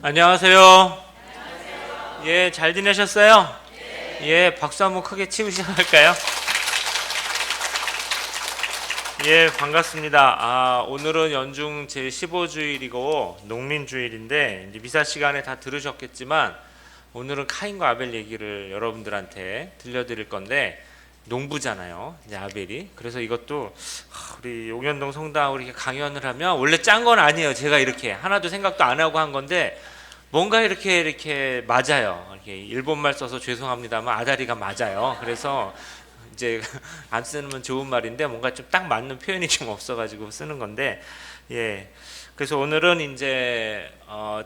안녕하세요. 예, 잘 지내셨어요? 예, 박수 한번 크게 치고 시작할까요? 예, 반갑습니다. 오늘은 연중 제15주일이고 농민주일인데 이제 미사 시간에 다 들으셨겠지만 오늘은 카인과 아벨 얘기를 여러분들한테 들려드릴 건데 농부잖아요, 이제 아벨이. 그래서 이것도 우리 용현동 성당으로 이렇게 강연을 하면 원래 짠 건 아니에요. 제가 이렇게 하나도 생각도 안 하고 한 건데 뭔가 이렇게 맞아요. 이렇게 일본말 써서 죄송합니다만 아다리가 맞아요. 그래서 이제 안 쓰면 좋은 말인데 뭔가 좀 딱 맞는 표현이 좀 없어가지고 쓰는 건데, 예. 그래서 오늘은 이제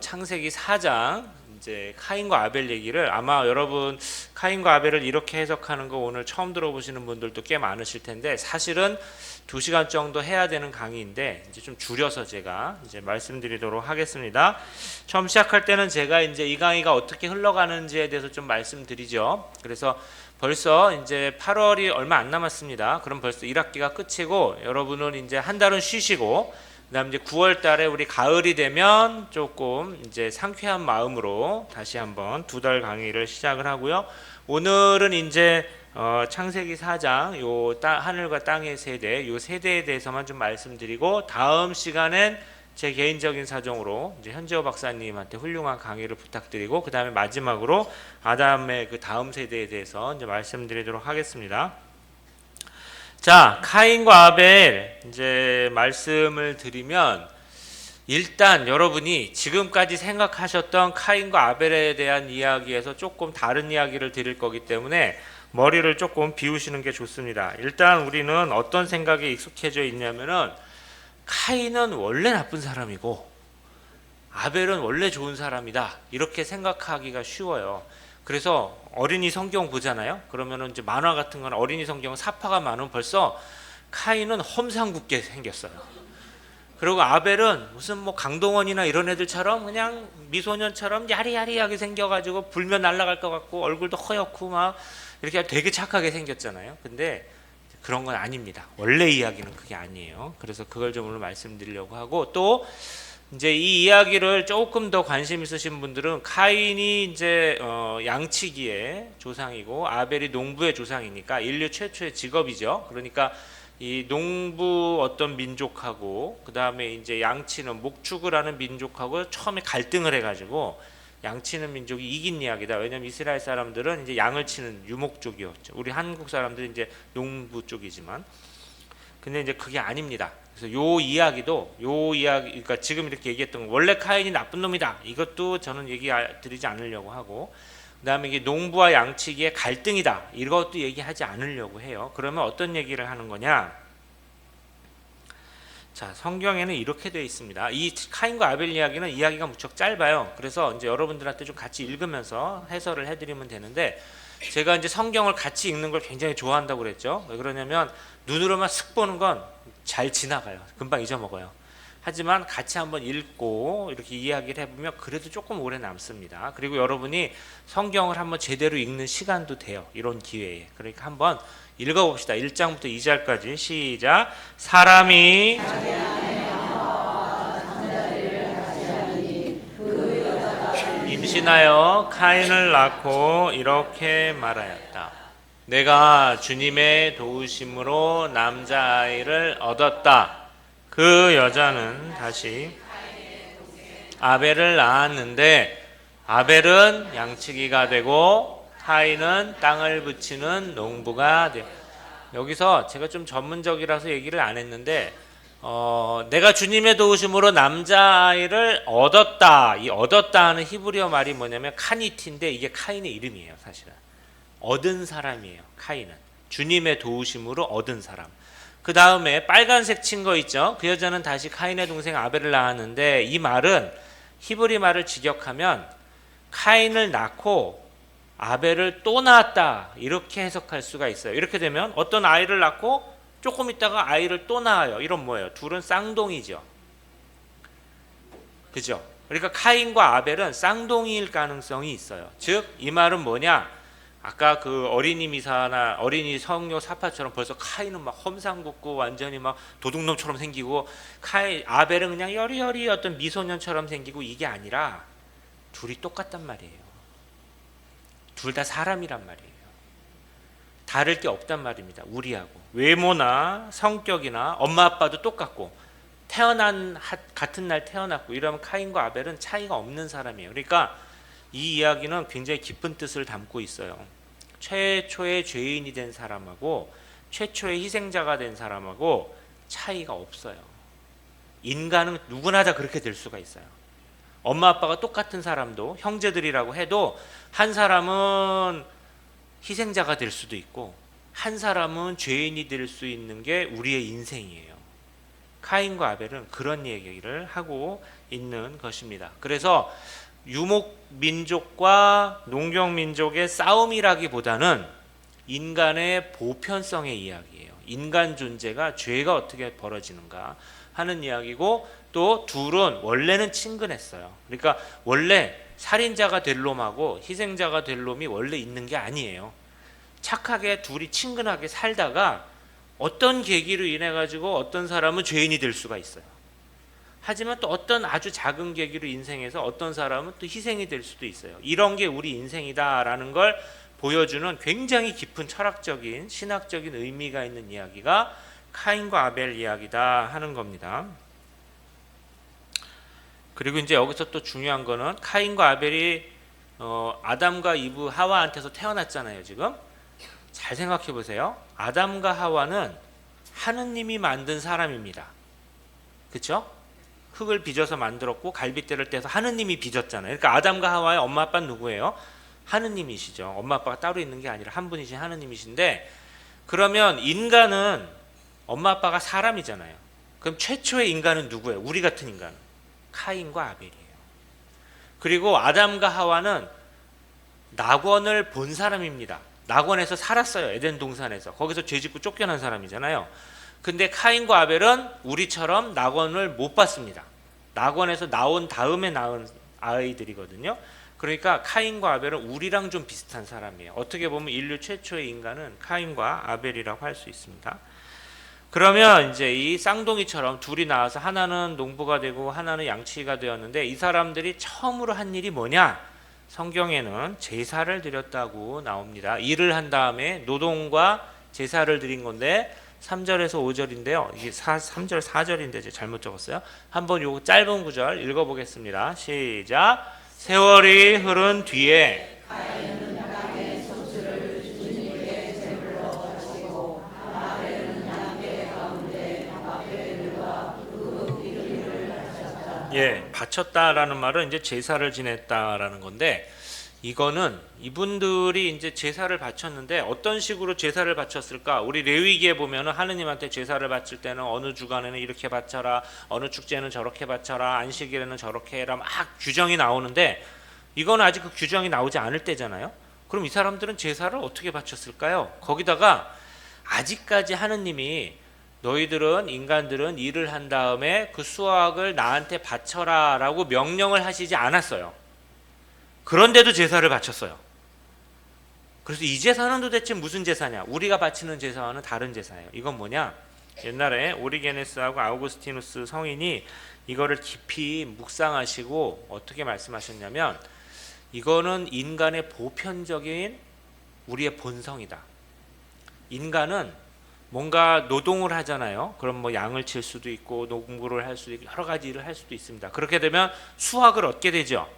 창세기 4장 이제 카인과 아벨 얘기를, 아마 여러분 카인과 아벨을 이렇게 해석하는 거 오늘 처음 들어보시는 분들도 꽤 많으실 텐데, 사실은 2시간 정도 해야 되는 강의인데 이제 좀 줄여서 제가 이제 말씀드리도록 하겠습니다. 처음 시작할 때는 제가 이제 이 강의가 어떻게 흘러가는지에 대해서 좀 말씀드리죠. 그래서 벌써 이제 8월이 얼마 안 남았습니다. 그럼 벌써 1학기가 끝이고 여러분은 이제 한 달은 쉬시고, 그다음 이제 9월 달에 우리 가을이 되면 조금 이제 상쾌한 마음으로 다시 한번 2달 강의를 시작을 하고요. 오늘은 이제 창세기 4장 요 하늘과 땅의 세대, 요 세대에 대해서만 좀 말씀드리고, 다음 시간엔 제 개인적인 사정으로 이제 현재호 박사님한테 훌륭한 강의를 부탁드리고, 그 다음에 마지막으로 아담의 그 다음 세대에 대해서 이제 말씀드리도록 하겠습니다. 자, 카인과 아벨 이제 말씀을 드리면, 일단 여러분이 지금까지 생각하셨던 카인과 아벨에 대한 이야기에서 조금 다른 이야기를 드릴 거기 때문에 머리를 조금 비우시는 게 좋습니다. 일단 우리는 어떤 생각에 익숙해져 있냐면은 카인은 원래 나쁜 사람이고 아벨은 원래 좋은 사람이다, 이렇게 생각하기가 쉬워요. 그래서 어린이 성경 보잖아요. 그러면은 이제 만화 같은 건 어린이 성경은 사파가 많으면 벌써 카인은 험상궂게 생겼어요. 그리고 아벨은 무슨 뭐 강동원이나 이런 애들처럼 그냥 미소년처럼 야리야리하게 생겨가지고 불면 날아갈 것 같고 얼굴도 허옇고 막 이렇게 되게 착하게 생겼잖아요. 근데 그런 건 아닙니다. 원래 이야기는 그게 아니에요. 그래서 그걸 좀 오늘 말씀드리려고 하고, 또 이제 이 이야기를 조금 더 관심 있으신 분들은 카인이 이제 양치기의 조상이고 아벨이 농부의 조상이니까 인류 최초의 직업이죠. 그러니까 이 농부 어떤 민족하고 그 다음에 이제 양치는 목축을 하는 민족하고 처음에 갈등을 해가지고 양치는 민족이 이긴 이야기다. 왜냐면 이스라엘 사람들은 이제 양을 치는 유목 쪽이었죠. 우리 한국 사람들은 이제 농부 쪽이지만, 근데 이제 그게 아닙니다. 그래서 요 이야기도 그러니까 지금 이렇게 얘기했던 거, 원래 카인이 나쁜 놈이다, 이것도 저는 얘기 드리지 않으려고 하고, 그다음에 이게 농부와 양치기의 갈등이다, 이것도 얘기하지 않으려고 해요. 그러면 어떤 얘기를 하는 거냐? 자, 성경에는 이렇게 되어 있습니다. 이 카인과 아벨 이야기는 이야기가 무척 짧아요. 그래서 이제 여러분들한테 좀 같이 읽으면서 해설을 해드리면 되는데, 제가 이제 성경을 같이 읽는 걸 굉장히 좋아한다고 그랬죠. 왜 그러냐면 눈으로만 슥 보는 건 잘 지나가요. 금방 잊어먹어요. 하지만 같이 한번 읽고 이렇게 이야기를 해보면 그래도 조금 오래 남습니다. 그리고 여러분이 성경을 한번 제대로 읽는 시간도 돼요, 이런 기회에. 그러니까 한번 읽어봅시다. 1장부터 2절까지 시작. 사람이 임신하여 카인을 낳고 이렇게 말하였다. 내가 주님의 도우심으로 남자아이를 얻었다. 그 여자는 다시 아벨을 낳았는데 아벨은 양치기가 되고 카인은 땅을 붙이는 농부가 돼. 여기서 제가 좀 전문적이라서 얘기를 안 했는데 내가 주님의 도우심으로 남자아이를 얻었다. 이 얻었다 하는 히브리어 말이 뭐냐면 카니티인데 이게 카인의 이름이에요. 사실은 얻은 사람이에요. 카인은 주님의 도우심으로 얻은 사람. 그 다음에 빨간색 친 거 있죠. 그 여자는 다시 카인의 동생 아벨을 낳았는데, 이 말은 히브리 말을 직역하면 카인을 낳고 아벨을 또 낳았다, 이렇게 해석할 수가 있어요. 이렇게 되면 어떤 아이를 낳고 조금 있다가 아이를 또 낳아요. 이런 뭐예요? 둘은 쌍둥이죠. 그죠? 그러니까 카인과 아벨은 쌍둥이일 가능성이 있어요. 즉 이 말은 뭐냐? 아까 그 어린이 미사나 어린이 성녀 사파처럼 벌써 카인은 막 험상궂고 완전히 막 도둑놈처럼 생기고 아벨은 그냥 여리여리 어떤 미소년처럼 생기고, 이게 아니라 둘이 똑같단 말이에요. 둘 다 사람이란 말이에요. 다를 게 없단 말입니다. 우리하고 외모나 성격이나 엄마 아빠도 똑같고 같은 날 태어났고 이러면 카인과 아벨은 차이가 없는 사람이에요. 그러니까 이 이야기는 굉장히 깊은 뜻을 담고 있어요. 최초의 죄인이 된 사람하고 최초의 희생자가 된 사람하고 차이가 없어요. 인간은 누구나 다 그렇게 될 수가 있어요. 엄마 아빠가 똑같은 사람도 형제들이라고 해도 한 사람은 희생자가 될 수도 있고 한 사람은 죄인이 될 수 있는 게 우리의 인생이에요. 카인과 아벨은 그런 얘기를 하고 있는 것입니다. 그래서 유목민족과 농경민족의 싸움이라기보다는 인간의 보편성의 이야기예요. 인간 존재가 죄가 어떻게 벌어지는가 하는 이야기고, 또 둘은 원래는 친근했어요. 그러니까 원래 살인자가 될 놈하고 희생자가 될 놈이 원래 있는 게 아니에요. 착하게 둘이 친근하게 살다가 어떤 계기로 인해 가지고 어떤 사람은 죄인이 될 수가 있어요. 하지만 또 어떤 아주 작은 계기로 인생에서 어떤 사람은 또 희생이 될 수도 있어요. 이런 게 우리 인생이다라는 걸 보여주는 굉장히 깊은 철학적인 신학적인 의미가 있는 이야기가 카인과 아벨 이야기다 하는 겁니다. 그리고 이제 여기서 또 중요한 거는 카인과 아벨이 아담과 이브 하와한테서 태어났잖아요. 지금 잘 생각해 보세요. 아담과 하와는 하느님이 만든 사람입니다. 그렇죠? 흙을 빚어서 만들었고 갈빗대를 떼서 하느님이 빚었잖아요. 그러니까 아담과 하와의 엄마 아빠는 누구예요? 하느님이시죠. 엄마 아빠가 따로 있는 게 아니라 한 분이신 하느님이신데, 그러면 인간은 엄마 아빠가 사람이잖아요. 그럼 최초의 인간은 누구예요? 우리 같은 인간은 카인과 아벨이에요. 그리고 아담과 하와는 낙원을 본 사람입니다. 낙원에서 살았어요. 에덴 동산에서. 거기서 죄짓고 쫓겨난 사람이잖아요. 근데 카인과 아벨은 우리처럼 낙원을 못 봤습니다. 낙원에서 나온 다음에 낳은 아이들이거든요. 그러니까 카인과 아벨은 우리랑 좀 비슷한 사람이에요. 어떻게 보면 인류 최초의 인간은 카인과 아벨이라고 할 수 있습니다. 그러면 이제 이 쌍둥이처럼 둘이 나와서 하나는 농부가 되고 하나는 양치기가 되었는데, 이 사람들이 처음으로 한 일이 뭐냐? 성경에는 제사를 드렸다고 나옵니다. 일을 한 다음에 노동과 제사를 드린 건데 3절에서 5절인데요. 이게 3절 4절인데 제가 잘못 적었어요. 한번 요 짧은 구절 읽어보겠습니다. 시작. 세월이 흐른 뒤에 바쳤다라는 말은 이제 제사를 지냈다라는 건데, 이거는 이분들이 이제 제사를 바쳤는데 어떤 식으로 제사를 바쳤을까? 우리 레위기에 보면은 하느님한테 제사를 바칠 때는 어느 주간에는 이렇게 바쳐라, 어느 축제는 저렇게 바쳐라, 안식일에는 저렇게 해라, 막 규정이 나오는데, 이거는 아직 그 규정이 나오지 않을 때잖아요. 그럼 이 사람들은 제사를 어떻게 바쳤을까요? 거기다가 아직까지 하느님이 너희들은, 인간들은 일을 한 다음에 그 수확을 나한테 바쳐라 라고 명령을 하시지 않았어요. 그런데도 제사를 바쳤어요. 그래서 이 제사는 도대체 무슨 제사냐? 우리가 바치는 제사와는 다른 제사예요. 이건 뭐냐? 옛날에 오리게네스하고 아우구스티누스 성인이 이거를 깊이 묵상하시고 어떻게 말씀하셨냐면, 이거는 인간의 보편적인 우리의 본성이다. 인간은 뭔가 노동을 하잖아요. 그럼 뭐 양을 칠 수도 있고 농구를 할 수도 있고 여러 가지 일을 할 수도 있습니다. 그렇게 되면 수확을 얻게 되죠.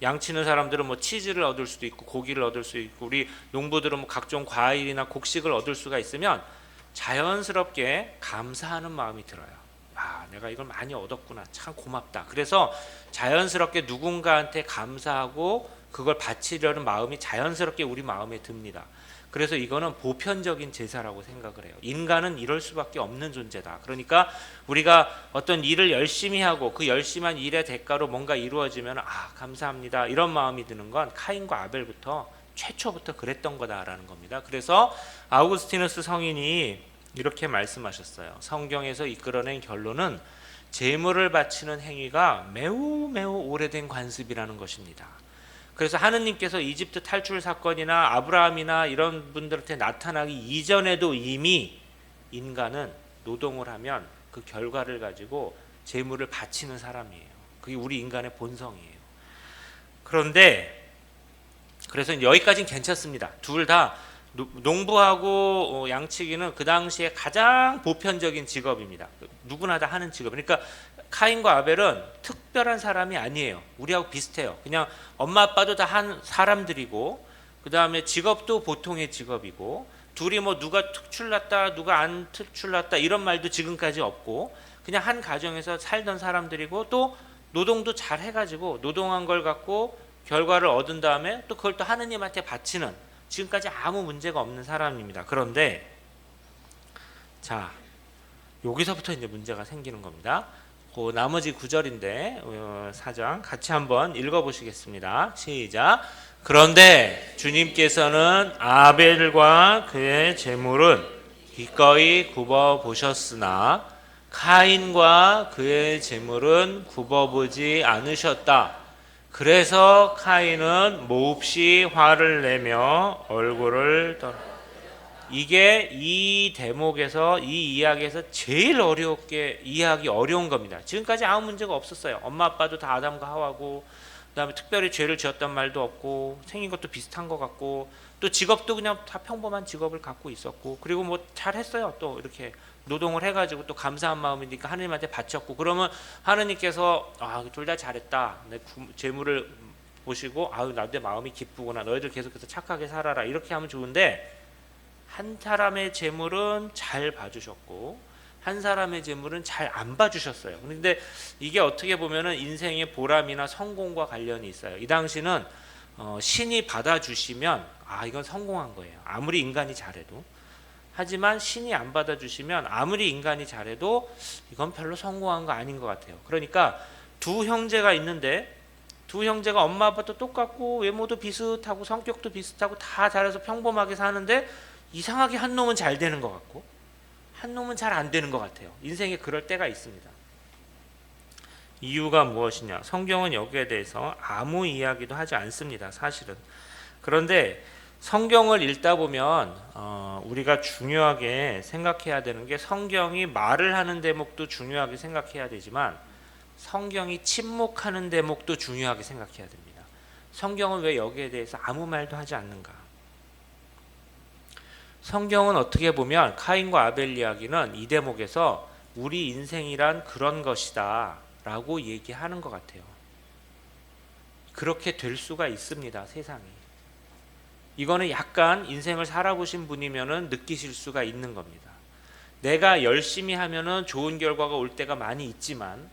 양 치는 사람들은 뭐 치즈를 얻을 수도 있고 고기를 얻을 수도 있고, 우리 농부들은 뭐 각종 과일이나 곡식을 얻을 수가 있으면 자연스럽게 감사하는 마음이 들어요. 아, 내가 이걸 많이 얻었구나. 참 고맙다. 그래서 자연스럽게 누군가한테 감사하고 그걸 바치려는 마음이 자연스럽게 우리 마음에 듭니다. 그래서 이거는 보편적인 제사라고 생각을 해요. 인간은 이럴 수밖에 없는 존재다. 그러니까 우리가 어떤 일을 열심히 하고 그 열심한 일의 대가로 뭔가 이루어지면 감사합니다, 이런 마음이 드는 건 카인과 아벨부터 최초부터 그랬던 거다라는 겁니다. 그래서 아우구스티누스 성인이 이렇게 말씀하셨어요. 성경에서 이끌어낸 결론은 제물을 바치는 행위가 매우 오래된 관습이라는 것입니다. 그래서 하느님께서 이집트 탈출 사건이나 아브라함이나 이런 분들한테 나타나기 이전에도 이미 인간은 노동을 하면 그 결과를 가지고 제물을 바치는 사람이에요. 그게 우리 인간의 본성이에요. 그런데 그래서 여기까지는 괜찮습니다. 둘 다 농부하고 양치기는 그 당시에 가장 보편적인 직업입니다. 누구나 다 하는 직업. 그러니까 카인과 아벨은 특별한 사람이 아니에요. 우리하고 비슷해요. 그냥 엄마 아빠도 다 한 사람들이고, 그 다음에 직업도 보통의 직업이고, 둘이 뭐 누가 특출났다 누가 안 특출났다 이런 말도 지금까지 없고, 그냥 한 가정에서 살던 사람들이고, 또 노동도 잘 해가지고 노동한 걸 갖고 결과를 얻은 다음에 또 그걸 또 하느님한테 바치는, 지금까지 아무 문제가 없는 사람입니다. 그런데 자, 여기서부터 이제 문제가 생기는 겁니다. 그 나머지 구절인데 4장 같이 한번 읽어보시겠습니다. 시작. 그런데 주님께서는 아벨과 그의 제물은 기꺼이 굽어 보셨으나 카인과 그의 제물은 굽어보지 않으셨다. 그래서 카인은 몹시 화를 내며 얼굴을 떨어. 이게 이 대목에서, 이 이야기에서 제일 어렵게 이해하기 어려운 겁니다. 지금까지 아무 문제가 없었어요. 엄마 아빠도 다 아담과 하와고, 그다음에 특별히 죄를 지었단 말도 없고, 생긴 것도 비슷한 것 같고, 또 직업도 그냥 다 평범한 직업을 갖고 있었고, 그리고 뭐 잘했어요. 또 이렇게 노동을 해가지고 또 감사한 마음이니까 하느님한테 바쳤고, 그러면 하느님께서 둘 다 잘했다. 내 재물을 보시고 나도 마음이 기쁘구나. 너희들 계속해서 착하게 살아라. 이렇게 하면 좋은데, 한 사람의 재물은 잘 봐주셨고 한 사람의 재물은 잘 안 봐주셨어요. 그런데 이게 어떻게 보면은 인생의 보람이나 성공과 관련이 있어요. 이 당시는 신이 받아주시면 이건 성공한 거예요. 아무리 인간이 잘해도. 하지만 신이 안 받아주시면 아무리 인간이 잘해도 이건 별로 성공한 거 아닌 것 같아요. 그러니까 두 형제가 있는데, 두 형제가 엄마 아빠도 똑같고 외모도 비슷하고 성격도 비슷하고 다 잘해서 평범하게 사는데, 이상하게 한 놈은 잘 되는 것 같고 한 놈은 잘 안 되는 것 같아요. 인생에 그럴 때가 있습니다. 이유가 무엇이냐? 성경은 여기에 대해서 아무 이야기도 하지 않습니다. 사실은. 그런데 성경을 읽다 보면 우리가 중요하게 생각해야 되는 게, 성경이 말을 하는 대목도 중요하게 생각해야 되지만 성경이 침묵하는 대목도 중요하게 생각해야 됩니다. 성경은 왜 여기에 대해서 아무 말도 하지 않는가? 성경은 어떻게 보면 카인과 아벨 이야기는 이 대목에서 우리 인생이란 그런 것이다 라고 얘기하는 것 같아요. 그렇게 될 수가 있습니다. 세상이. 이거는 약간 인생을 살아보신 분이면은 느끼실 수가 있는 겁니다. 내가 열심히 하면은 좋은 결과가 올 때가 많이 있지만,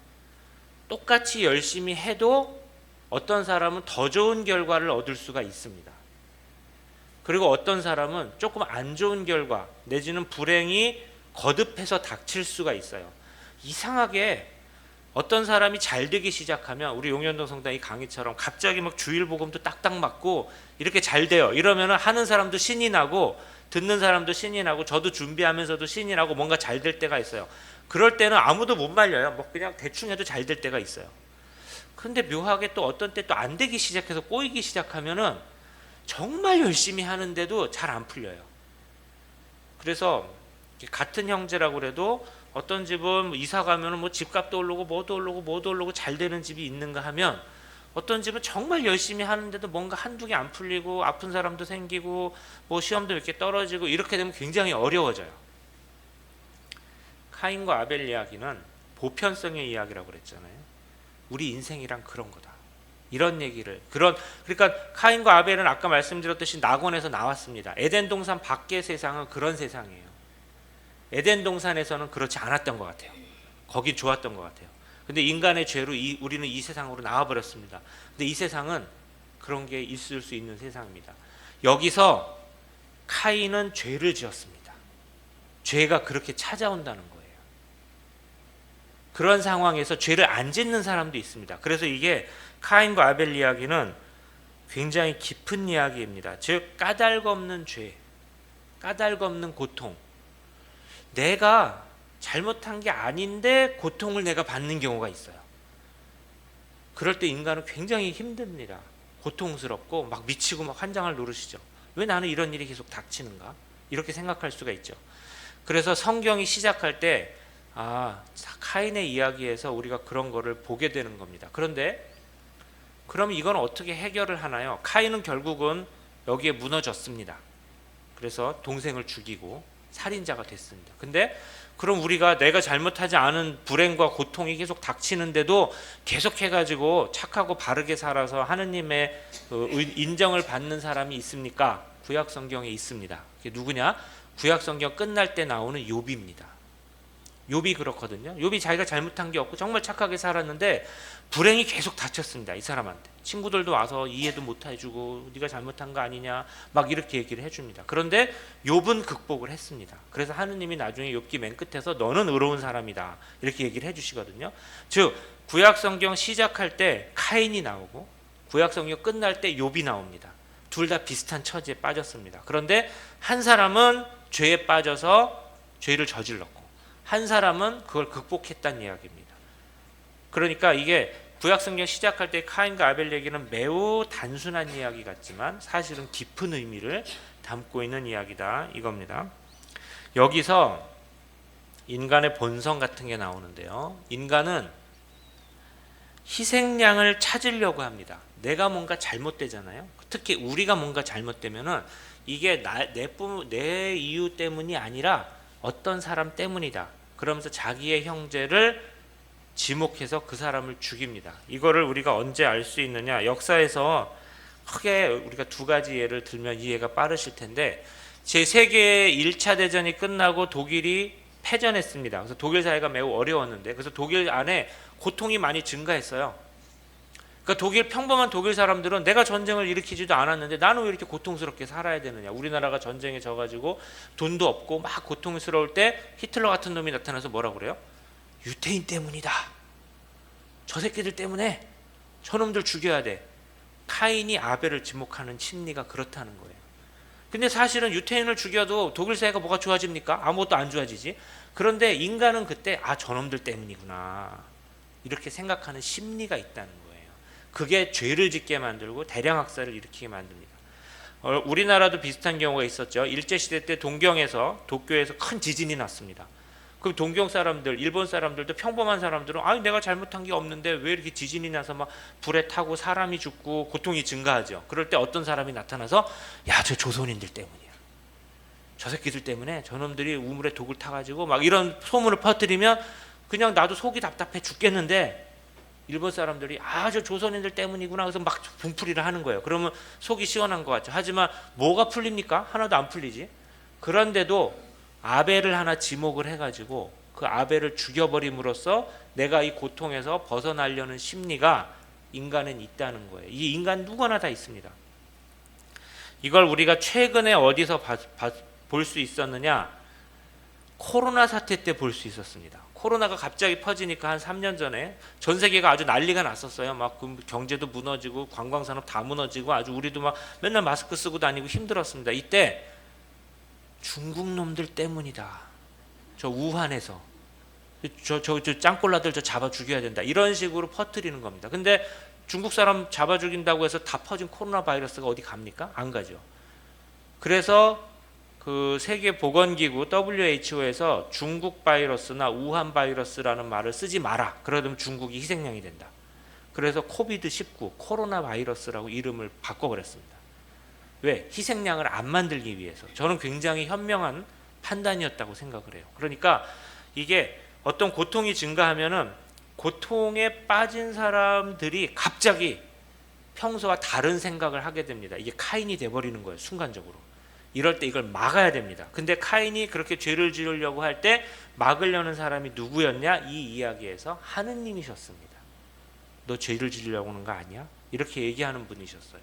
똑같이 열심히 해도 어떤 사람은 더 좋은 결과를 얻을 수가 있습니다. 그리고 어떤 사람은 조금 안 좋은 결과 내지는 불행이 거듭해서 닥칠 수가 있어요. 이상하게 어떤 사람이 잘 되기 시작하면, 우리 용현동 성당의 강의처럼 갑자기 막 주일복음도 딱딱 맞고 이렇게 잘 돼요. 이러면 하는 사람도 신이 나고 듣는 사람도 신이 나고 저도 준비하면서도 신이 나고 뭔가 잘 될 때가 있어요. 그럴 때는 아무도 못 말려요. 뭐 그냥 대충 해도 잘 될 때가 있어요. 근데 묘하게 또 어떤 때 또 안 되기 시작해서 꼬이기 시작하면은 정말 열심히 하는데도 잘 안 풀려요. 그래서 같은 형제라고 그래도 어떤 집은 이사 가면은 뭐 집값도 오르고 뭐도 오르고 잘 되는 집이 있는가 하면, 어떤 집은 정말 열심히 하는데도 뭔가 한두 개 안 풀리고 아픈 사람도 생기고 뭐 시험도 이렇게 떨어지고, 이렇게 되면 굉장히 어려워져요. 카인과 아벨 이야기는 보편성의 이야기라고 그랬잖아요. 우리 인생이란 그런 거다. 이런 얘기를, 그러니까 카인과 아벨은 아까 말씀드렸듯이 낙원에서 나왔습니다. 에덴 동산 밖의 세상은 그런 세상이에요. 에덴 동산에서는 그렇지 않았던 것 같아요. 거기 좋았던 것 같아요. 근데 인간의 죄로 우리는 이 세상으로 나와버렸습니다. 근데 이 세상은 그런 게 있을 수 있는 세상입니다. 여기서 카인은 죄를 지었습니다. 죄가 그렇게 찾아온다는 거예요. 그런 상황에서 죄를 안 짓는 사람도 있습니다. 그래서 이게 카인과 아벨 이야기는 굉장히 깊은 이야기입니다. 즉 까닭없는 죄, 까닭없는 고통. 내가 잘못한 게 아닌데 고통을 내가 받는 경우가 있어요. 그럴 때 인간은 굉장히 힘듭니다. 고통스럽고 막 미치고 막 환장을 노르시죠. 왜 나는 이런 일이 계속 닥치는가? 이렇게 생각할 수가 있죠. 그래서 성경이 시작할 때 카인의 이야기에서 우리가 그런 거를 보게 되는 겁니다. 그런데 그럼 이건 어떻게 해결을 하나요? 카인은 결국은 여기에 무너졌습니다. 그래서 동생을 죽이고 살인자가 됐습니다. 근데 그럼 우리가 내가 잘못하지 않은 불행과 고통이 계속 닥치는데도 계속해가지고 착하고 바르게 살아서 하느님의 인정을 받는 사람이 있습니까? 구약 성경에 있습니다. 그게 누구냐? 구약 성경 끝날 때 나오는 욥입니다. 욥이 그렇거든요. 욥이 자기가 잘못한 게 없고 정말 착하게 살았는데 불행이 계속 닥쳤습니다. 이 사람한테. 친구들도 와서 이해도 못 해주고 네가 잘못한 거 아니냐 막 이렇게 얘기를 해줍니다. 그런데 욥은 극복을 했습니다. 그래서 하느님이 나중에 욥기 맨 끝에서 너는 의로운 사람이다 이렇게 얘기를 해주시거든요. 즉 구약 성경 시작할 때 카인이 나오고 구약 성경 끝날 때 욥이 나옵니다. 둘 다 비슷한 처지에 빠졌습니다. 그런데 한 사람은 죄에 빠져서 죄를 저질렀고 한 사람은 그걸 극복했다는 이야기입니다. 그러니까 이게 구약성경 시작할 때 카인과 아벨 얘기는 매우 단순한 이야기 같지만 사실은 깊은 의미를 담고 있는 이야기다 이겁니다. 여기서 인간의 본성 같은 게 나오는데요. 인간은 희생양을 찾으려고 합니다. 내가 뭔가 잘못되잖아요. 특히 우리가 뭔가 잘못되면은 이게 내 이유 때문이 아니라 어떤 사람 때문이다. 그러면서 자기의 형제를 지목해서 그 사람을 죽입니다. 이거를 우리가 언제 알 수 있느냐? 역사에서 크게 우리가 두 가지 예를 들면 이해가 빠르실 텐데 제2계 1차 대전이 끝나고 독일이 패전했습니다. 그래서 독일 사회가 매우 어려웠는데 그래서 독일 안에 고통이 많이 증가했어요. 그러니까 평범한 독일 사람들은 내가 전쟁을 일으키지도 않았는데 나는 왜 이렇게 고통스럽게 살아야 되느냐. 우리나라가 전쟁에 져가지고 돈도 없고 막 고통스러울 때 히틀러 같은 놈이 나타나서 뭐라고 그래요? 유태인 때문이다. 저 새끼들 때문에 저놈들 죽여야 돼. 카인이 아벨을 지목하는 심리가 그렇다는 거예요. 근데 사실은 유태인을 죽여도 독일 사회가 뭐가 좋아집니까? 아무것도 안 좋아지지. 그런데 인간은 그때 저놈들 때문이구나 이렇게 생각하는 심리가 있다는 거예요. 그게 죄를 짓게 만들고 대량 학살을 일으키게 만듭니다. 우리나라도 비슷한 경우가 있었죠. 일제시대 때 동경에서 도쿄에서 큰 지진이 났습니다. 그럼 동경 사람들, 일본 사람들도 평범한 사람들은 내가 잘못한 게 없는데 왜 이렇게 지진이 나서 막 불에 타고 사람이 죽고 고통이 증가하죠. 그럴 때 어떤 사람이 나타나서 저 조선인들 때문이야. 저 새끼들 때문에 저놈들이 우물에 독을 타가지고 막 이런 소문을 퍼뜨리면 그냥 나도 속이 답답해 죽겠는데 일본 사람들이 저 조선인들 때문이구나 그래서 막 분풀이를 하는 거예요. 그러면 속이 시원한 것 같죠. 하지만 뭐가 풀립니까? 하나도 안 풀리지. 그런데도 아벨을 하나 지목을 해가지고 그 아벨을 죽여버림으로써 내가 이 고통에서 벗어나려는 심리가 인간은 있다는 거예요. 이 인간 누구나 다 있습니다. 이걸 우리가 최근에 어디서 볼 수 있었느냐? 코로나 사태 때 볼 수 있었습니다. 코로나가 갑자기 퍼지니까 한 3년 전에 전 세계가 아주 난리가 났었어요. 막 경제도 무너지고 관광산업 다 무너지고 아주 우리도 막 맨날 마스크 쓰고 다니고 힘들었습니다. 이때 중국 놈들 때문이다. 저 우한에서 저 짱꼴라들 저 잡아 죽여야 된다. 이런 식으로 퍼뜨리는 겁니다. 근데 중국 사람 잡아 죽인다고 해서 다 퍼진 코로나 바이러스가 어디 갑니까? 안 가죠. 그래서 그 세계보건기구 WHO에서 중국 바이러스나 우한 바이러스라는 말을 쓰지 마라. 그러면 중국이 희생양이 된다. 그래서 코비드-19 코로나 바이러스라고 이름을 바꿔버렸습니다. 왜? 희생양을 안 만들기 위해서. 저는 굉장히 현명한 판단이었다고 생각을 해요. 그러니까 이게 어떤 고통이 증가하면은 고통에 빠진 사람들이 갑자기 평소와 다른 생각을 하게 됩니다. 이게 카인이 돼버리는 거예요. 순간적으로. 이럴 때 이걸 막아야 됩니다. 근데 카인이 그렇게 죄를 지으려고 할 때 막으려는 사람이 누구였냐? 이 이야기에서 하느님이셨습니다. 너 죄를 지으려고 하는 거 아니야? 이렇게 얘기하는 분이셨어요.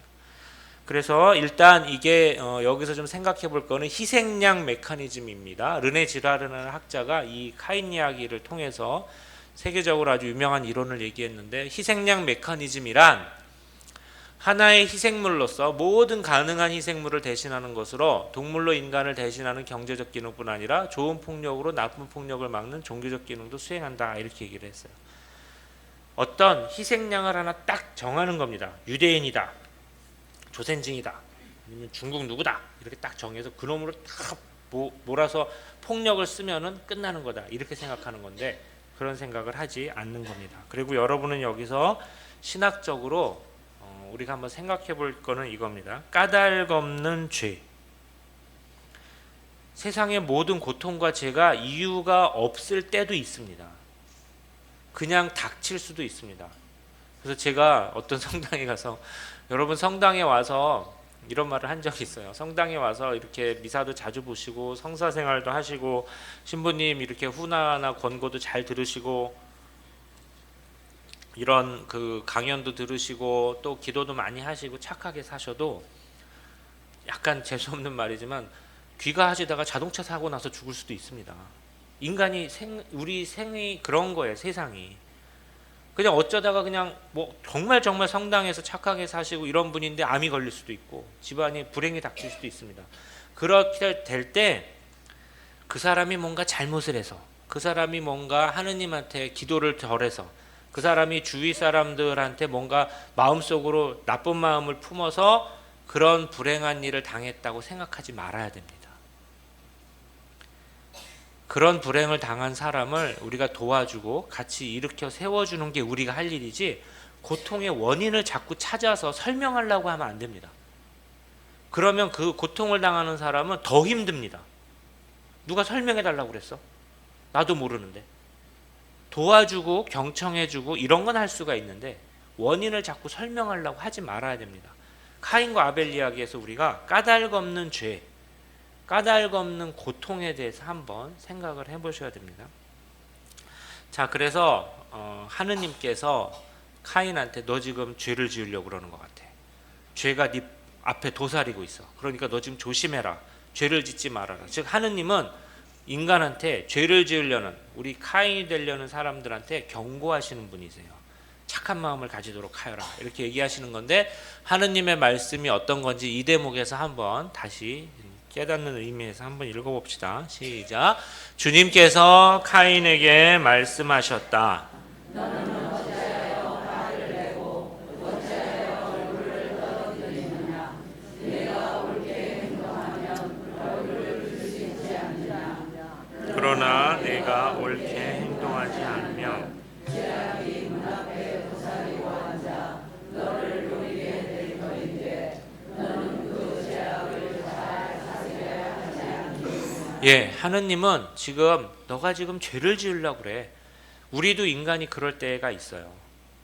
그래서 일단 이게 여기서 좀 생각해 볼 거는 희생양 메커니즘입니다. 르네 지라르라는 학자가 이 카인 이야기를 통해서 세계적으로 아주 유명한 이론을 얘기했는데 희생양 메커니즘이란 하나의 희생물로서 모든 가능한 희생물을 대신하는 것으로 동물로 인간을 대신하는 경제적 기능뿐 아니라 좋은 폭력으로 나쁜 폭력을 막는 종교적 기능도 수행한다 이렇게 얘기를 했어요. 어떤 희생양을 하나 딱 정하는 겁니다. 유대인이다, 조센징이다, 아니면 중국 누구다 이렇게 딱 정해서 그놈으로 딱 몰아서 폭력을 쓰면은 끝나는 거다 이렇게 생각하는 건데 그런 생각을 하지 않는 겁니다. 그리고 여러분은 여기서 신학적으로 우리가 한번 생각해 볼 거는 이겁니다. 까닭 없는 죄. 세상의 모든 고통과 죄가 이유가 없을 때도 있습니다. 그냥 닥칠 수도 있습니다. 그래서 제가 어떤 성당에 가서, 여러분 성당에 와서 이런 말을 한 적이 있어요. 성당에 와서 이렇게 미사도 자주 보시고 성사 생활도 하시고 신부님 이렇게 후나나 권고도 잘 들으시고 이런 그 강연도 들으시고 또 기도도 많이 하시고 착하게 사셔도 약간 재수없는 말이지만 귀가하시다가 자동차 사고 나서 죽을 수도 있습니다. 인간이 우리 생이 그런 거예요. 세상이 그냥 어쩌다가 그냥 뭐 정말 성당에서 착하게 사시고 이런 분인데 암이 걸릴 수도 있고 집안이 불행이 닥칠 수도 있습니다. 그렇게 될 때 그 사람이 뭔가 잘못을 해서, 그 사람이 뭔가 하느님한테 기도를 덜해서, 그 사람이 주위 사람들한테 뭔가 마음속으로 나쁜 마음을 품어서 그런 불행한 일을 당했다고 생각하지 말아야 됩니다. 그런 불행을 당한 사람을 우리가 도와주고 같이 일으켜 세워주는 게 우리가 할 일이지, 고통의 원인을 자꾸 찾아서 설명하려고 하면 안 됩니다. 그러면 그 고통을 당하는 사람은 더 힘듭니다. 누가 설명해 달라고 그랬어? 나도 모르는데. 도와주고 경청해주고 이런 건 할 수가 있는데 원인을 자꾸 설명하려고 하지 말아야 됩니다. 카인과 아벨 이야기에서 우리가 까닭 없는 죄, 까닭 없는 고통에 대해서 한번 생각을 해보셔야 됩니다. 자, 그래서 하느님께서 카인한테 너 지금 죄를 지으려고 그러는 것 같아. 죄가 네 앞에 도사리고 있어. 그러니까 너 지금 조심해라. 죄를 짓지 말아라. 즉 하느님은 인간한테 죄를 지으려는, 우리 카인이 되려는 사람들한테 경고하시는 분이세요. 착한 마음을 가지도록 하여라, 이렇게 얘기하시는 건데, 하느님의 말씀이 어떤 건지 이 대목에서 한번 다시 깨닫는 의미에서 한번 읽어봅시다. 시작. 주님께서 카인에게 말씀하셨다. 너는 어찌하여 화를 내고 어찌하여 얼굴을 떨어뜨리느냐. 내가 옳게 행동하면 얼굴을 들 수 있지 않느냐. 그러나 내가 옳게 행동하지 않으면 죄악이 문 앞에 도사리고 앉아 너를 노리게 될 터인데 너는 그 죄악을 잘 다스려야 하지 않겠느냐. 예, 하느님은 지금 너가 지금 죄를 지으려고 그래. 우리도 인간이 그럴 때가 있어요.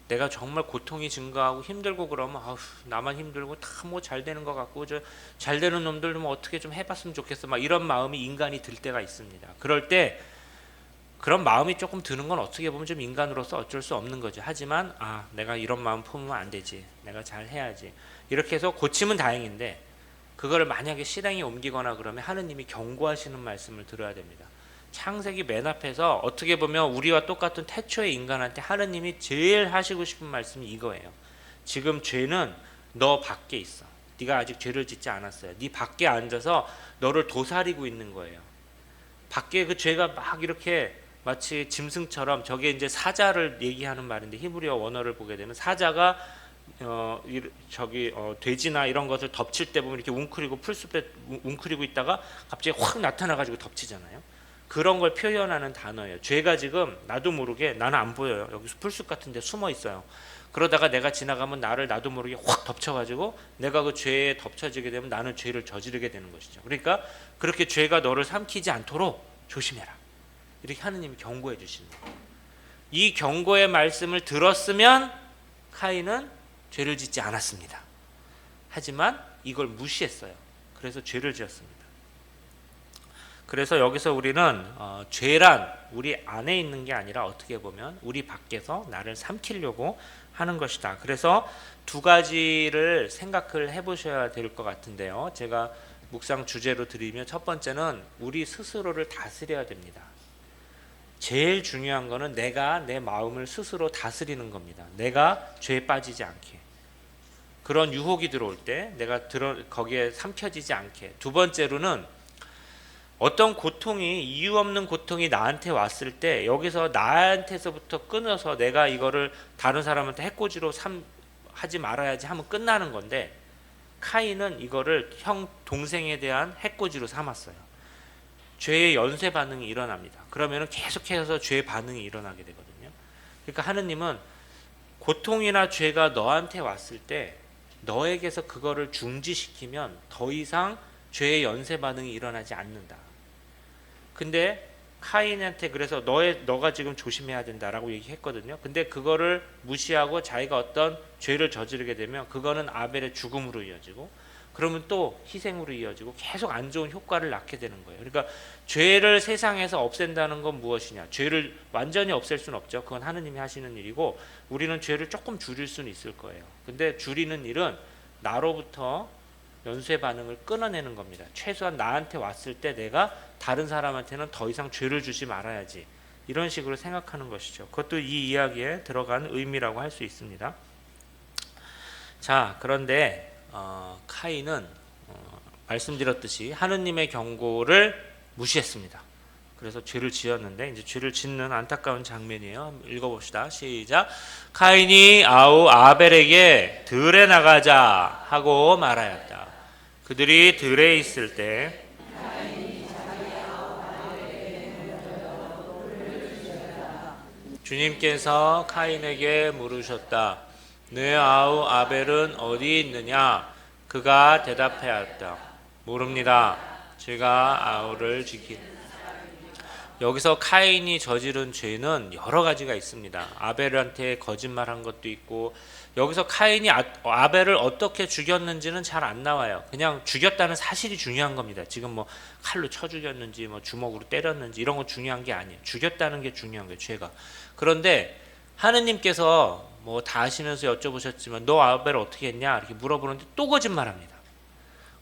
내가 정말 고통이 증가하고 힘들고 그러면 아휴, 나만 힘들고 다 뭐 잘 되는 것 같고 저 잘 되는 놈들 뭐 어떻게 좀 해봤으면 좋겠어, 막 이런 마음이 인간이 들 때가 있습니다. 그럴 때 그런 마음이 조금 드는 건 어떻게 보면 좀 인간으로서 어쩔 수 없는 거죠. 하지만 내가 이런 마음 품으면 안 되지, 내가 잘 해야지, 이렇게 해서 고치면 다행인데, 그거를 만약에 실행에 옮기거나 그러면 하느님이 경고하시는 말씀을 들어야 됩니다. 창세기 맨 앞에서 어떻게 보면 우리와 똑같은 태초의 인간한테 하느님이 제일 하시고 싶은 말씀이 이거예요. 지금 죄는 너 밖에 있어. 네가 아직 죄를 짓지 않았어요. 네 밖에 앉아서 너를 도사리고 있는 거예요. 밖에 그 죄가 막 이렇게 마치 짐승처럼, 저게 이제 사자를 얘기하는 말인데 히브리어 원어를 보게 되면 사자가 돼지나 이런 것을 덮칠 때 보면 이렇게 웅크리고 풀숲에 웅크리고 있다가 갑자기 확 나타나가지고 덮치잖아요. 그런 걸 표현하는 단어예요. 죄가 지금 나도 모르게, 나는 안 보여요. 여기서 풀숲 같은 데 숨어 있어요. 그러다가 내가 지나가면 나를 나도 모르게 확 덮쳐가지고 내가 그 죄에 덮쳐지게 되면 나는 죄를 저지르게 되는 것이죠. 그러니까 그렇게 죄가 너를 삼키지 않도록 조심해라, 이렇게 하느님이 경고해 주시는 거예요. 이 경고의 말씀을 들었으면 카인은 죄를 짓지 않았습니다. 하지만 이걸 무시했어요. 그래서 죄를 지었습니다. 그래서 여기서 우리는 죄란 우리 안에 있는 게 아니라 어떻게 보면 우리 밖에서 나를 삼키려고 하는 것이다. 그래서 두 가지를 생각을 해보셔야 될 것 같은데요. 제가 묵상 주제로 드리면, 첫 번째는 우리 스스로를 다스려야 됩니다. 제일 중요한 거는 내가 내 마음을 스스로 다스리는 겁니다. 내가 죄에 빠지지 않게, 그런 유혹이 들어올 때 내가 거기에 삼켜지지 않게. 두 번째로는 어떤 고통이, 이유 없는 고통이 나한테 왔을 때 여기서 나한테서부터 끊어서 내가 이거를 다른 사람한테 해코지로 하지 말아야지 하면 끝나는 건데, 카인은 이거를 형 동생에 대한 해코지로 삼았어요. 죄의 연쇄 반응이 일어납니다. 그러면 계속해서 죄의 반응이 일어나게 되거든요. 그러니까 하느님은 고통이나 죄가 너한테 왔을 때 너에게서 그거를 중지시키면 더 이상 죄의 연쇄 반응이 일어나지 않는다. 근데 카인한테 그래서 너가 지금 조심해야 된다라고 얘기했거든요. 근데 그거를 무시하고 자기가 어떤 죄를 저지르게 되면 그거는 아벨의 죽음으로 이어지고, 그러면 또 희생으로 이어지고 계속 안 좋은 효과를 낳게 되는 거예요. 그러니까 죄를 세상에서 없앤다는 건 무엇이냐? 죄를 완전히 없앨 수는 없죠. 그건 하느님이 하시는 일이고, 우리는 죄를 조금 줄일 수는 있을 거예요. 근데 줄이는 일은 나로부터 연쇄 반응을 끊어내는 겁니다. 최소한 나한테 왔을 때 내가 다른 사람한테는 더 이상 죄를 주지 말아야지, 이런 식으로 생각하는 것이죠. 그것도 이 이야기에 들어간 의미라고 할 수 있습니다. 자, 그런데 카인은 말씀드렸듯이 하느님의 경고를 무시했습니다. 그래서 죄를 지었는데, 이제 죄를 짓는 안타까운 장면이에요. 한번 읽어봅시다. 시작. 카인이 아벨에게 들에 나가자 하고 말하였다. 그들이 들에 있을 때 주님께서 카인에게 물으셨다. 내 아우 아벨은 어디 있느냐? 그가 대답하였다. 모릅니다. 제가 아우를 여기서 카인이 저지른 죄는 여러 가지가 있습니다. 아벨한테 거짓말한 것도 있고, 여기서 카인이 아벨을 어떻게 죽였는지는 잘 안 나와요. 그냥 죽였다는 사실이 중요한 겁니다. 지금 뭐 칼로 쳐 죽였는지 뭐 주먹으로 때렸는지 이런 건 중요한 게 아니에요. 죽였다는 게 중요한 거예요, 죄가. 그런데 하느님께서 뭐 다 아시면서 여쭤보셨지만 너 아벨을 어떻게 했냐 이렇게 물어보는데 또 거짓말합니다.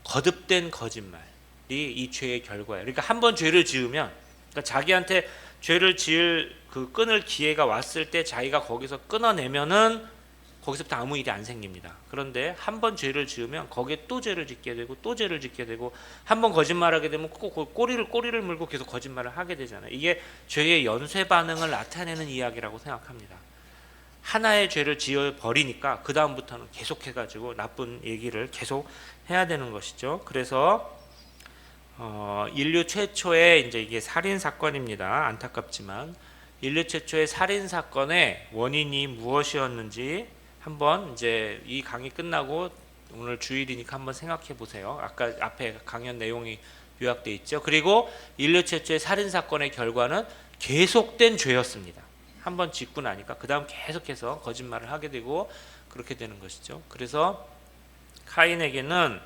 거듭된 거짓말이 이 죄의 결과예요. 그러니까 한 번 죄를 지으면, 그러니까 자기한테 죄를 지을 그 끊을 기회가 왔을 때 자기가 거기서 끊어내면은 거기서부터 아무 일이 안 생깁니다. 그런데 한 번 죄를 지으면 거기에 또 죄를 짓게 되고 또 죄를 짓게 되고, 한 번 거짓말하게 되면 꼭 꼬리를 물고 계속 거짓말을 하게 되잖아요. 이게 죄의 연쇄 반응을 나타내는 이야기라고 생각합니다. 하나의 죄를 지어 버리니까 그 다음부터는 계속해가지고 나쁜 얘기를 계속 해야 되는 것이죠. 그래서 인류 최초의 이제 이게 살인 사건입니다. 안타깝지만 인류 최초의 살인 사건의 원인이 무엇이었는지 한번 이제 이 강의 끝나고 오늘 주일이니까 한번 생각해 보세요. 아까 앞에 강연 내용이 요약돼 있죠. 그리고 인류 최초의 살인 사건의 결과는 계속된 죄였습니다. 한번 짓고 나니까 그 다음 계속해서 거짓말을 하게 되고 그렇게 되는 것이죠. 그래서 카인에게는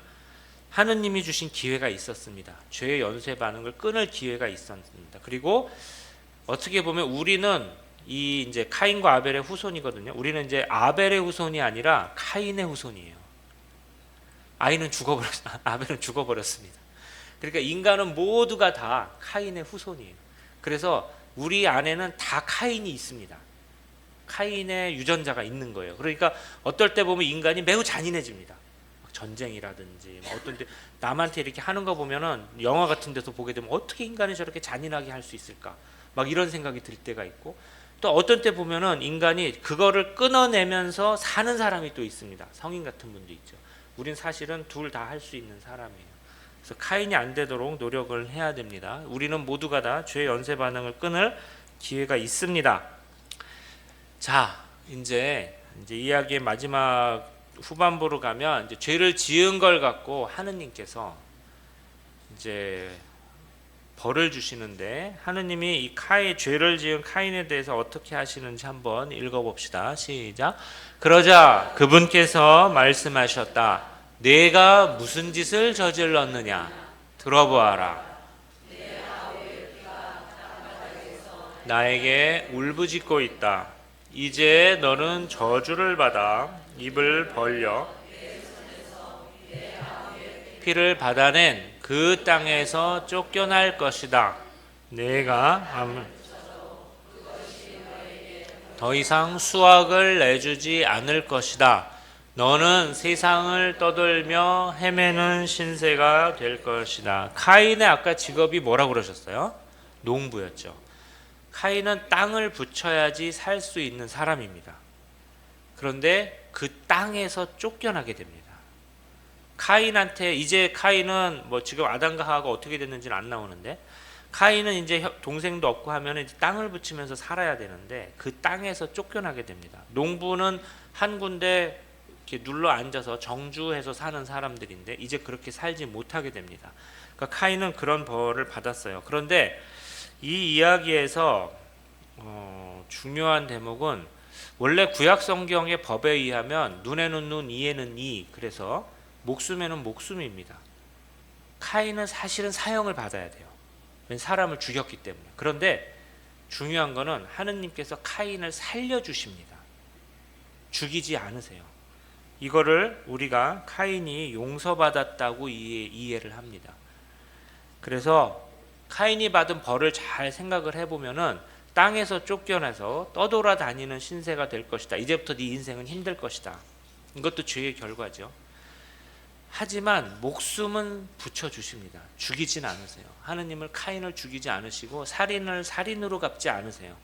하느님이 주신 기회가 있었습니다. 죄의 연쇄 반응을 끊을 기회가 있었습니다. 그리고 어떻게 보면 우리는 이 이제 카인과 아벨의 후손이거든요. 우리는 이제 아벨의 후손이 아니라 카인의 후손이에요. 아벨은 죽어버렸습니다. 그러니까 인간은 모두가 다 카인의 후손이에요. 그래서 우리 안에는 다 카인이 있습니다. 카인의 유전자가 있는 거예요. 그러니까 어떨 때 보면 인간이 매우 잔인해집니다. 전쟁이라든지 어떤 때 남한테 이렇게 하는 거 보면은 영화 같은 데서 보게 되면 어떻게 인간이 저렇게 잔인하게 할 수 있을까? 막 이런 생각이 들 때가 있고, 또 어떤 때 보면은 인간이 그거를 끊어내면서 사는 사람이 또 있습니다. 성인 같은 분도 있죠. 우린 사실은 둘 다 할 수 있는 사람이에요. 그래서 카인이 안 되도록 노력을 해야 됩니다. 우리는 모두가 다 죄의 연쇄 반응을 끊을 기회가 있습니다. 자, 이제 이야기의 마지막 후반부로 가면 이제 죄를 지은 걸 갖고 하느님께서 이제 벌을 주시는데, 하느님이 이 죄를 지은 카인에 대해서 어떻게 하시는지 한번 읽어봅시다. 시작. 그러자 그분께서 말씀하셨다. 내가 무슨 짓을 저질렀느냐? 들어보아라. 나에게 울부짖고 있다. 이제 너는 저주를 받아 입을 벌려 피를 받아낸 그 땅에서 쫓겨날 것이다. 내가 더 이상 수확을 내주지 않을 것이다. 너는 세상을 떠돌며 헤매는 신세가 될 것이다. 카인의 아까 직업이 뭐라고 그러셨어요? 농부였죠. 카인은 땅을 붙여야지 살 수 있는 사람입니다. 그런데 그 땅에서 쫓겨나게 됩니다. 카인한테 이제 카인은 뭐 지금 아담과 하와가 어떻게 됐는지는 안 나오는데, 카인은 이제 동생도 없고 하면 이제 땅을 붙이면서 살아야 되는데 그 땅에서 쫓겨나게 됩니다. 농부는 한 군데 이렇게 눌러 앉아서 정주해서 사는 사람들인데 이제 그렇게 살지 못하게 됩니다. 그러니까 카인은 그런 벌을 받았어요. 그런데 이 이야기에서 중요한 대목은 원래 구약 성경의 법에 의하면 눈에는 눈, 이에는 이, 그래서 목숨에는 목숨입니다. 카인은 사실은 사형을 받아야 돼요. 사람을 죽였기 때문에. 그런데 중요한 거는 하느님께서 카인을 살려주십니다. 죽이지 않으세요. 이거를 우리가 카인이 용서받았다고 이해를 합니다. 그래서 카인이 받은 벌을 잘 생각을 해보면은 땅에서 쫓겨나서 떠돌아다니는 신세가 될 것이다. 이제부터 네 인생은 힘들 것이다. 이것도 죄의 결과죠. 하지만 목숨은 붙여주십니다. 죽이진 않으세요. 하느님을 카인을 죽이지 않으시고 살인을 살인으로 갚지 않으세요.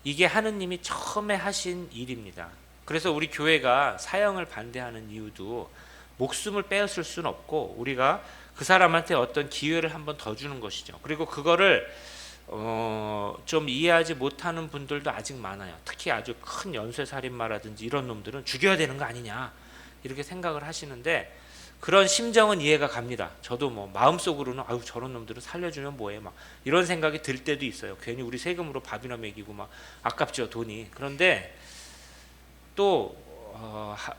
이게 하느님이 처음에 하신 일입니다. 그래서 우리 교회가 사형을 반대하는 이유도 목숨을 빼앗을 수는 없고 우리가 그 사람한테 어떤 기회를 한번 더 주는 것이죠. 그리고 그거를 좀 이해하지 못하는 분들도 아직 많아요. 특히 아주 큰 연쇄살인마라든지 이런 놈들은 죽여야 되는 거 아니냐 이렇게 생각을 하시는데 그런 심정은 이해가 갑니다. 저도 뭐 마음속으로는 아유 저런 놈들은 살려주면 뭐해 막 이런 생각이 들 때도 있어요. 괜히 우리 세금으로 밥이나 먹이고 막 아깝죠 돈이. 그런데 또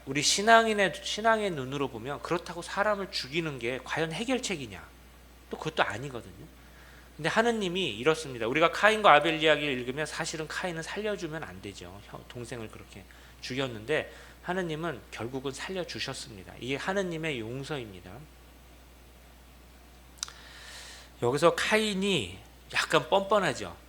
우리 신앙의 눈으로 보면 그렇다고 사람을 죽이는 게 과연 해결책이냐? 또 그것도 아니거든요. 근데 하느님이 이렇습니다. 우리가 카인과 아벨 이야기를 읽으면 사실은 카인은 살려주면 안 되죠. 동생을 그렇게 죽였는데 하느님은 결국은 살려주셨습니다. 이게 하느님의 용서입니다. 여기서 카인이 약간 뻔뻔하죠.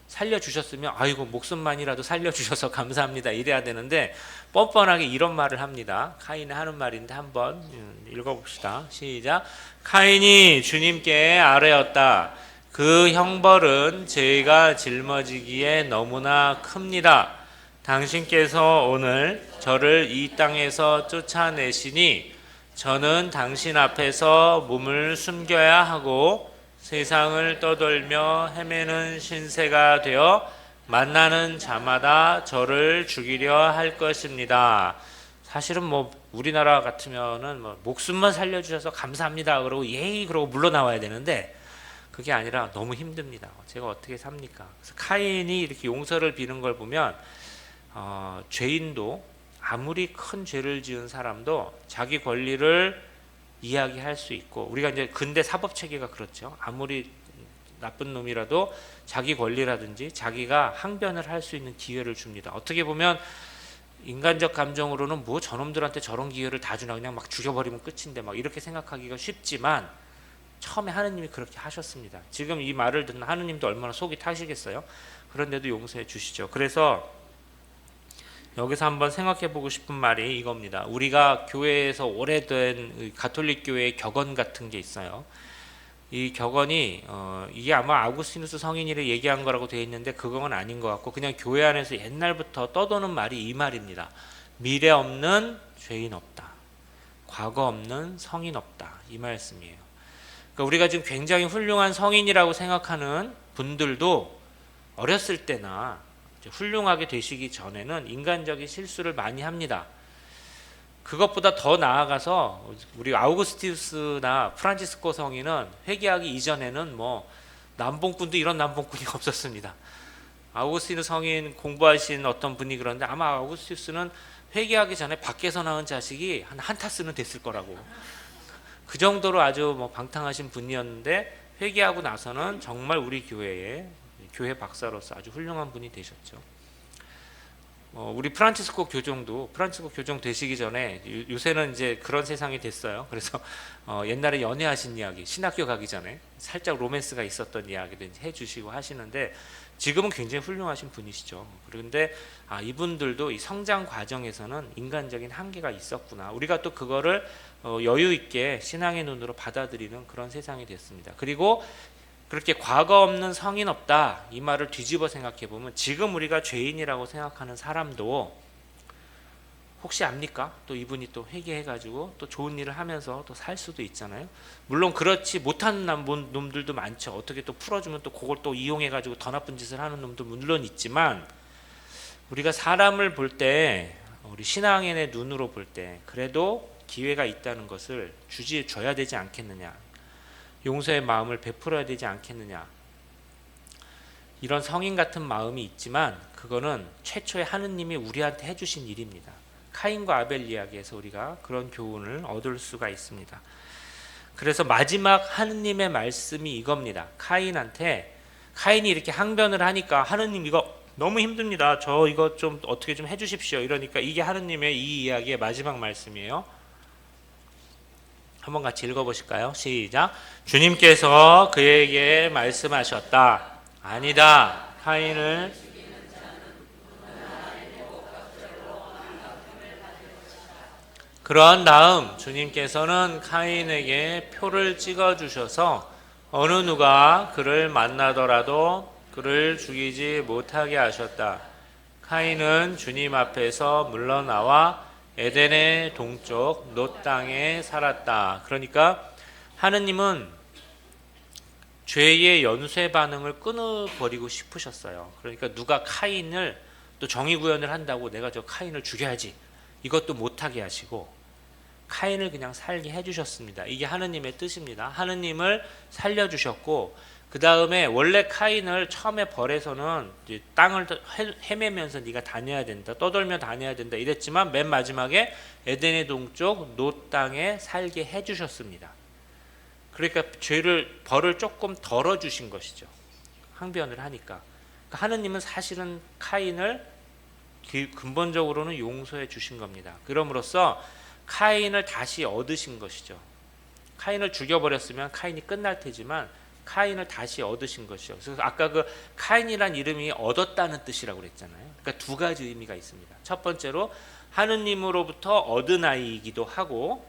살려주셨으면 아이고 목숨만이라도 살려주셔서 감사합니다 이래야 되는데 뻔뻔하게 이런 말을 합니다. 카인이 하는 말인데 한번 읽어봅시다. 시작. 카인이 주님께 아뢰었다. 그 형벌은 죄가 짊어지기에 너무나 큽니다. 당신께서 오늘 저를 이 땅에서 쫓아내시니 저는 당신 앞에서 몸을 숨겨야 하고 세상을 떠돌며 헤매는 신세가 되어 만나는 자마다 저를 죽이려 할 것입니다. 사실은 뭐 우리나라 같으면은 뭐 목숨만 살려주셔서 감사합니다 그러고 예이 그러고 물러나와야 되는데 그게 아니라 너무 힘듭니다. 제가 어떻게 삽니까? 그래서 카인이 이렇게 용서를 비는 걸 보면 죄인도 아무리 큰 죄를 지은 사람도 자기 권리를 이야기할 수 있고 우리가 이제 근대 사법 체계가 그렇죠. 아무리 나쁜 놈이라도 자기 권리라든지 자기가 항변을 할 수 있는 기회를 줍니다. 어떻게 보면 인간적 감정으로는 뭐 저놈들한테 저런 기회를 다 주나 그냥 막 죽여버리면 끝인데 막 이렇게 생각하기가 쉽지만 처음에 하느님이 그렇게 하셨습니다. 지금 이 말을 듣는 하느님도 얼마나 속이 타시겠어요. 그런데도 용서해 주시죠. 그래서 여기서 한번 생각해 보고 싶은 말이 이겁니다. 우리가 교회에서 오래된 가톨릭 교회의 격언 같은 게 있어요. 이 격언이 이게 아마 아우구스티누스 성인이 얘기한 거라고 되어 있는데 그건 아닌 것 같고 그냥 교회 안에서 옛날부터 떠도는 말이 이 말입니다. 미래 없는 죄인 없다. 과거 없는 성인 없다. 이 말씀이에요. 그러니까 우리가 지금 굉장히 훌륭한 성인이라고 생각하는 분들도 어렸을 때나 훌륭하게 되시기 전에는 인간적인 실수를 많이 합니다. 그것보다 더 나아가서 우리 아우구스티누스나 프란치스코 성인은 회개하기 이전에는 뭐 남봉꾼도 이런 남봉꾼이 없었습니다. 아우구스티누스 성인 공부하신 어떤 분이 그런데 아마 아우구스티누스는 회개하기 전에 밖에서 낳은 자식이 한 타스는 됐을 거라고. 그 정도로 아주 뭐 방탕하신 분이었는데 회개하고 나서는 정말 우리 교회 박사로서 아주 훌륭한 분이 되셨죠. 우리 프란치스코 교종도 프란치스코 교종 되시기 전에 요새는 이제 그런 세상이 됐어요. 그래서 옛날에 연애하신 이야기 신학교 가기 전에 살짝 로맨스가 있었던 이야기도 해주시고 하시는데 지금은 굉장히 훌륭하신 분이시죠. 그런데 이분들도 이 성장 과정에서는 인간적인 한계가 있었구나. 우리가 또 그거를 여유 있게 신앙의 눈으로 받아들이는 그런 세상이 됐습니다. 그리고 그렇게 과거 없는 성인 없다 이 말을 뒤집어 생각해 보면 지금 우리가 죄인이라고 생각하는 사람도 혹시 압니까? 또 이분이 또 회개해 가지고 또 좋은 일을 하면서 또 살 수도 있잖아요. 물론 그렇지 못하는 놈들도 많죠. 어떻게 또 풀어주면 또 그걸 또 이용해 가지고 더 나쁜 짓을 하는 놈도 물론 있지만 우리가 사람을 볼 때 우리 신앙인의 눈으로 볼 때 그래도 기회가 있다는 것을 줘야 되지 않겠느냐, 용서의 마음을 베풀어야 되지 않겠느냐, 이런 성인 같은 마음이 있지만 그거는 최초에 하느님이 우리한테 해주신 일입니다. 카인과 아벨 이야기에서 우리가 그런 교훈을 얻을 수가 있습니다. 그래서 마지막 하느님의 말씀이 이겁니다. 카인이 이렇게 항변을 하니까 하느님 이거 너무 힘듭니다. 저 이거 좀 어떻게 좀 해주십시오. 이러니까 이게 하느님의 이 이야기의 마지막 말씀이에요. 한번 같이 읽어보실까요? 시작. 주님께서 그에게 말씀하셨다. 아니다. 카인을 그런 다음 주님께서는 카인에게 표를 찍어주셔서 어느 누가 그를 만나더라도 그를 죽이지 못하게 하셨다. 카인은 주님 앞에서 물러나와 에덴의 동쪽 놋 땅에 살았다. 그러니까 하느님은 죄의 연쇄 반응을 끊어버리고 싶으셨어요. 그러니까 누가 카인을 또 정의 구현을 한다고 내가 저 카인을 죽여야지, 이것도 못하게 하시고 카인을 그냥 살게 해주셨습니다. 이게 하느님의 뜻입니다. 하느님을 살려주셨고, 그 다음에 원래 카인을 처음에 벌에서는 땅을 헤매면서 네가 다녀야 된다, 떠돌며 다녀야 된다 이랬지만 맨 마지막에 에덴의 동쪽 놋 땅에 살게 해주셨습니다. 그러니까 벌을 조금 덜어주신 것이죠. 항변을 하니까. 그러니까 하느님은 사실은 카인을 근본적으로는 용서해 주신 겁니다. 그럼으로써 카인을 다시 얻으신 것이죠. 카인을 죽여버렸으면 카인이 끝날 테지만 카인을 다시 얻으신 것이죠. 그래서 아까 그 카인이란 이름이 얻었다는 뜻이라고 그랬잖아요. 그러니까 두 가지 의미가 있습니다. 첫 번째로 하느님으로부터 얻은 아이이기도 하고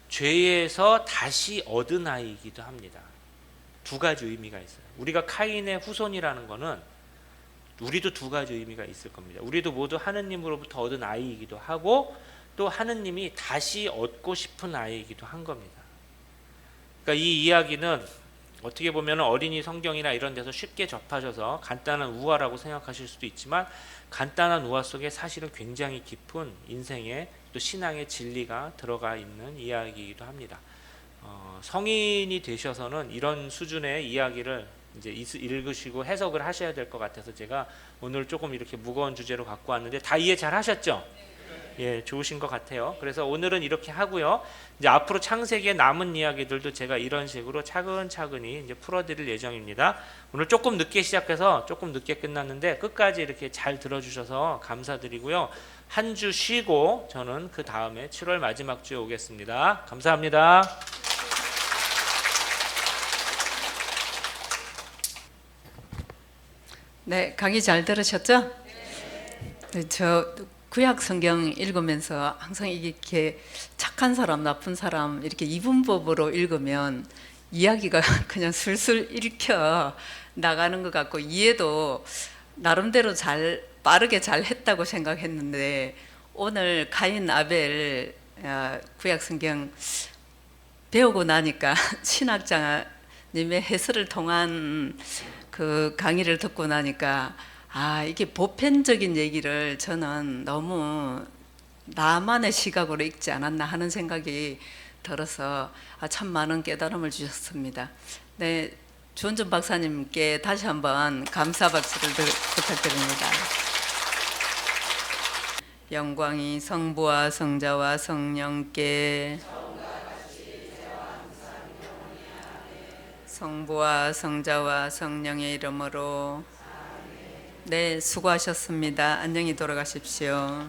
죄에서 다시 얻은 아이이기도 합니다. 두 가지 의미가 있어요. 우리가 카인의 후손이라는 거는 우리도 두 가지 의미가 있을 겁니다. 우리도 모두 하느님으로부터 얻은 아이이기도 하고 또 하느님이 다시 얻고 싶은 아이이기도 한 겁니다. 그러니까 이 이야기는 어떻게 보면 어린이 성경이나 이런 데서 쉽게 접하셔서 간단한 우화라고 생각하실 수도 있지만 간단한 우화 속에 사실은 굉장히 깊은 인생의 또 신앙의 진리가 들어가 있는 이야기이기도 합니다. 성인이 되셔서는 이런 수준의 이야기를 이제 읽으시고 해석을 하셔야 될 것 같아서 제가 오늘 조금 이렇게 무거운 주제로 갖고 왔는데 다 이해 잘 하셨죠? 예, 좋으신 것 같아요. 그래서 오늘은 이렇게 하고요. 이제 앞으로 창세기의 남은 이야기들도 제가 이런 식으로 차근차근히 이제 풀어드릴 예정입니다. 오늘 조금 늦게 시작해서 조금 늦게 끝났는데 끝까지 이렇게 잘 들어주셔서 감사드리고요. 한 주 쉬고 저는 그 다음에 7월 마지막 주에 오겠습니다. 감사합니다. 네, 강의 잘 들으셨죠? 네, 저 구약 성경 읽으면서 항상 이렇게 착한 사람, 나쁜 사람 이렇게 이분법으로 읽으면 이야기가 그냥 술술 읽혀 나가는 것 같고 이해도 나름대로 빠르게 잘 했다고 생각했는데 오늘 카인 아벨 구약 성경 배우고 나니까 신학자님의 해설을 통한 그 강의를 듣고 나니까 이게 보편적인 얘기를 저는 너무 나만의 시각으로 읽지 않았나 하는 생각이 들어서 참 많은 깨달음을 주셨습니다. 네, 조은전 박사님께 다시 한번 감사 박수를 부탁드립니다. 영광이 성부와 성자와 성령께 성부와 성자와 성령의 이름으로 네, 수고하셨습니다. 안녕히 돌아가십시오.